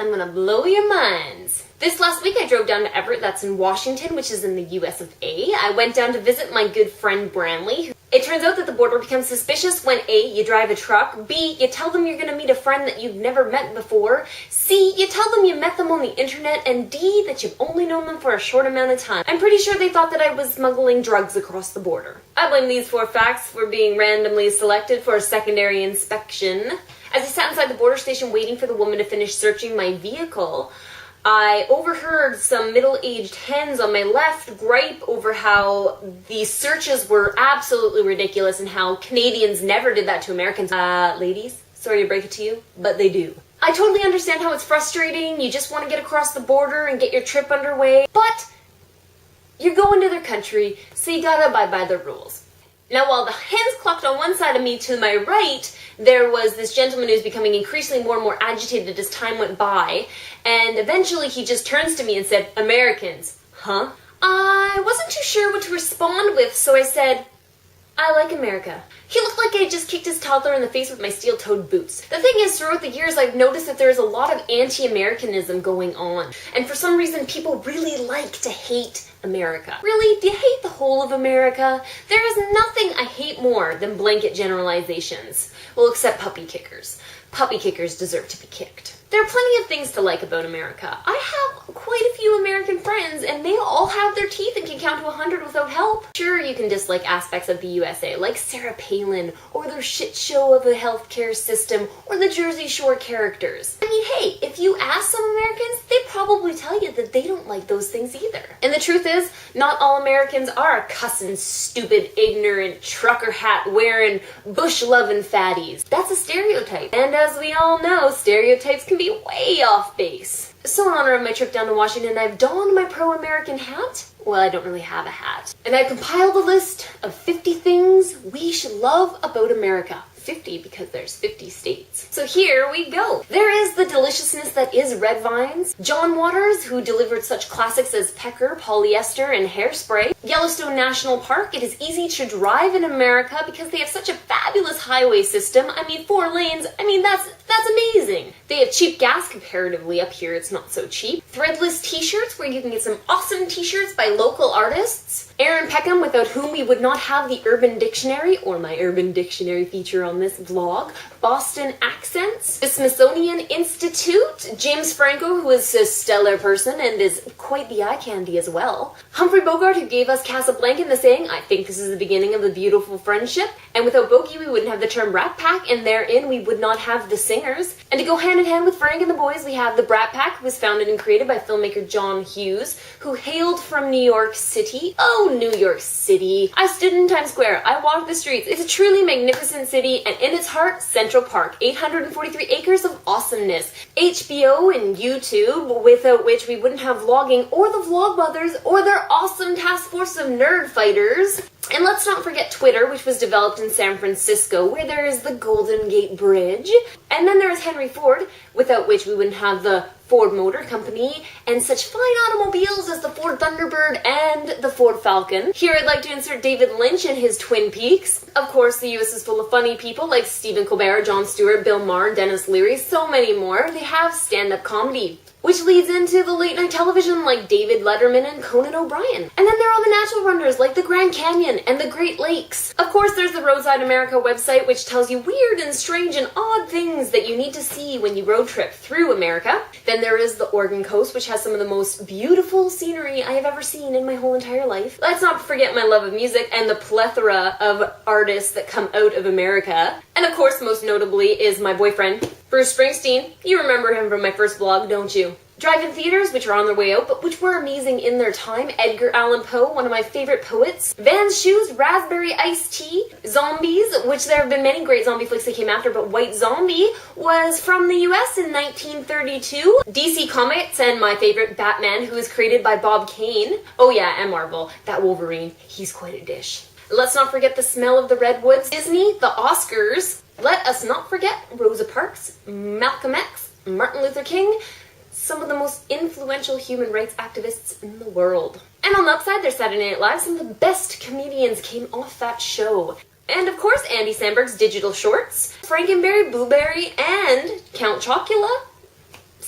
and I'm gonna blow your minds. This last week I drove down to Everett, that's in Washington, which is in the US of A. I went down to visit my good friend Branley. It turns out that the border becomes suspicious when A, you drive a truck, B, you tell them you're gonna meet a friend that you've never met before, C, you tell them you met them on the internet, and D, that you've only known them for a short amount of time. I'm pretty sure they thought that I was smuggling drugs across the border. I blame these 4 facts for being randomly selected for a secondary inspection. As I sat inside the border station waiting for the woman to finish searching my vehicle, I overheard some middle-aged hens on my left gripe over how the searches were absolutely ridiculous and how Canadians never did that to Americans. Ladies, sorry to break it to you, but they do. I totally understand how it's frustrating. You just want to get across the border and get your trip underway, but you're going to their country, so you gotta abide by the rules. Now, while the hens clucked on one side of me, to my right, there was this gentleman who was becoming increasingly more and more agitated as time went by, and eventually he just turns to me and said, "Americans, huh?" I wasn't too sure what to respond with, so I said, "I like America." He looked like I just kicked his toddler in the face with my steel-toed boots. The thing is, throughout the years, I've noticed that there's a lot of anti-Americanism going on, and for some reason, people really like to hate America. Really? Do you hate the whole of America? There is nothing I hate more than blanket generalizations. Well, except puppy kickers. Puppy kickers deserve to be kicked. There are plenty of things to like about America. I have quite a few American friends, and they all have their teeth and can count to 100 without help. Sure, you can dislike aspects of the USA, like Sarah Palin, or their shit show of a healthcare system, or the Jersey Shore characters. I mean, hey, if you ask some Americans, they'd probably tell you that they don't like those things either. And the truth is, not all Americans are cussing, stupid, ignorant, trucker hat wearing, bush loving fatties. That's a stereotype. And as we all know, stereotypes can be way off base. So in honor of my trip down to Washington, I've donned my pro-American hat. Well, I don't really have a hat. And I compiled a list of 50 things we should love about America. 50 because there's 50 states. So here we go. There is the deliciousness that is red vines. John Waters, who delivered such classics as Pecker, Polyester, and Hairspray. Yellowstone National Park. It is easy to drive in America because they have such a fabulous highway system. I mean, 4 lanes. I mean, that's amazing. They have cheap gas comparatively. Up here, it's not so cheap. Threadless t-shirts, where you can get some awesome t-shirts by local artists. Aaron Peckham, without whom we would not have the Urban Dictionary, or my Urban Dictionary feature on this vlog. Boston accents. The Smithsonian Institute. James Franco, who is a stellar person and is quite the eye candy as well. Humphrey Bogart, who gave us Casablanca and the saying, "I think this is the beginning of a beautiful friendship." And without Bogey, we wouldn't have the term Rat Pack, and therein we would not have the Singers. And to go hand in hand with Frank and the boys, we have the Brat Pack, who was founded and created by filmmaker John Hughes, who hailed from New York City. Oh, New York City. I stood in Times Square. I walked the streets. It's a truly magnificent city, and in its heart, Central Park. 843 acres of awesomeness. HBO and YouTube, without which we wouldn't have vlogging, or the Vlogbrothers, or their awesome task force of nerd fighters. And let's not forget Twitter, which was developed in San Francisco, where there is the Golden Gate Bridge. And then there is Henry Ford, without which we wouldn't have the Ford Motor Company, and such fine automobiles as the Ford Thunderbird and the Ford Falcon. Here I'd like to insert David Lynch and his Twin Peaks. Of course, the US is full of funny people like Stephen Colbert, Jon Stewart, Bill Maher, Dennis Leary, so many more. They have stand-up comedy, which leads into the late night television like David Letterman and Conan O'Brien. And then there are the natural wonders like the Grand Canyon and the Great Lakes. Of course, there's the Roadside America website, which tells you weird and strange and odd things that you need to see when you road trip through America. Then there is the Oregon coast, which has some of the most beautiful scenery I have ever seen in my whole entire life. Let's not forget my love of music and the plethora of artists that come out of America. And of course, most notably is my boyfriend, Bruce Springsteen. You remember him from my first vlog, don't you? Drive-in theaters, which are on their way out, but which were amazing in their time. Edgar Allan Poe, one of my favorite poets. Vans shoes, raspberry iced tea. Zombies, which there have been many great zombie flicks that came after, but White Zombie was from the US in 1932. DC Comics and my favorite Batman, who was created by Bob Kane. Oh yeah, and Marvel. That Wolverine, he's quite a dish. Let's not forget the smell of the redwoods. Disney, the Oscars. Let us not forget Rosa Parks, Malcolm X, Martin Luther King, some of the most influential human rights activists in the world. And on the upside, there's Saturday Night Live. Some of the best comedians came off that show. And of course, Andy Samberg's digital shorts, Frankenberry, Blueberry, and Count Chocula.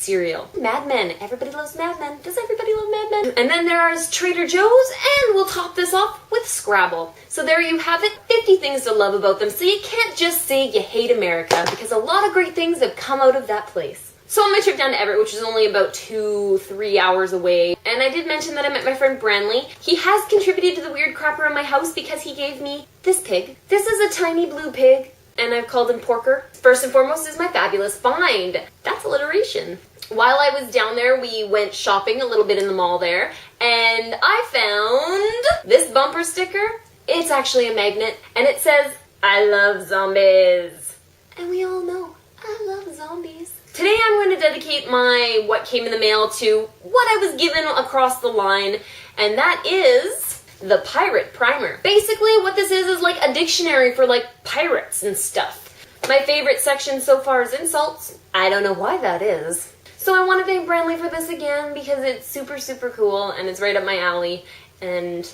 cereal. Mad Men. Everybody loves Mad Men. Does everybody love Mad Men? And then there is Trader Joe's, and we'll top this off with Scrabble. So there you have it, 50 things to love about them. So you can't just say you hate America, because a lot of great things have come out of that place. So on my trip down to Everett, which is only about 2-3 hours away, and I did mention that I met my friend Branley. He has contributed to the weird crap around my house because he gave me this pig. This is a tiny blue pig, and I've called him Porker. First and foremost is my fabulous find. That's alliteration. While I was down there, we went shopping a little bit in the mall there, and I found this bumper sticker. It's actually a magnet, and it says, "I love zombies." And we all know, I love zombies. Today I'm going to dedicate my what came in the mail to what I was given across the line, and that is the Pirate Primer. Basically what this is like a dictionary for like pirates and stuff. My favorite section so far is insults. I don't know why that is. So I want to thank Branley for this again because it's super, super cool and it's right up my alley, and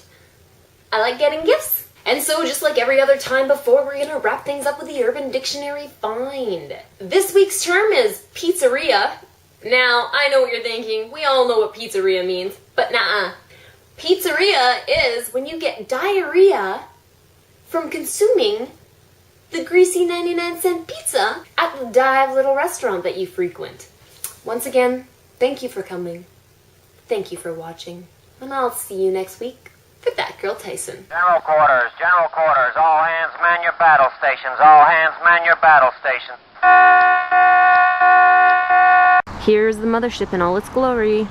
I like getting gifts. And so, just like every other time before, we're going to wrap things up with the Urban Dictionary find. This week's term is pizzeria. Now, I know what you're thinking. We all know what pizzeria means, but nah. Pizzeria is when you get diarrhea from consuming the greasy 99-cent pizza at the dive little restaurant that you frequent. Once again, thank you for coming. Thank you for watching. And I'll see you next week. For that girl Tyson. General quarters, all hands man your battle stations, all hands man your battle stations. Here's the mothership in all its glory.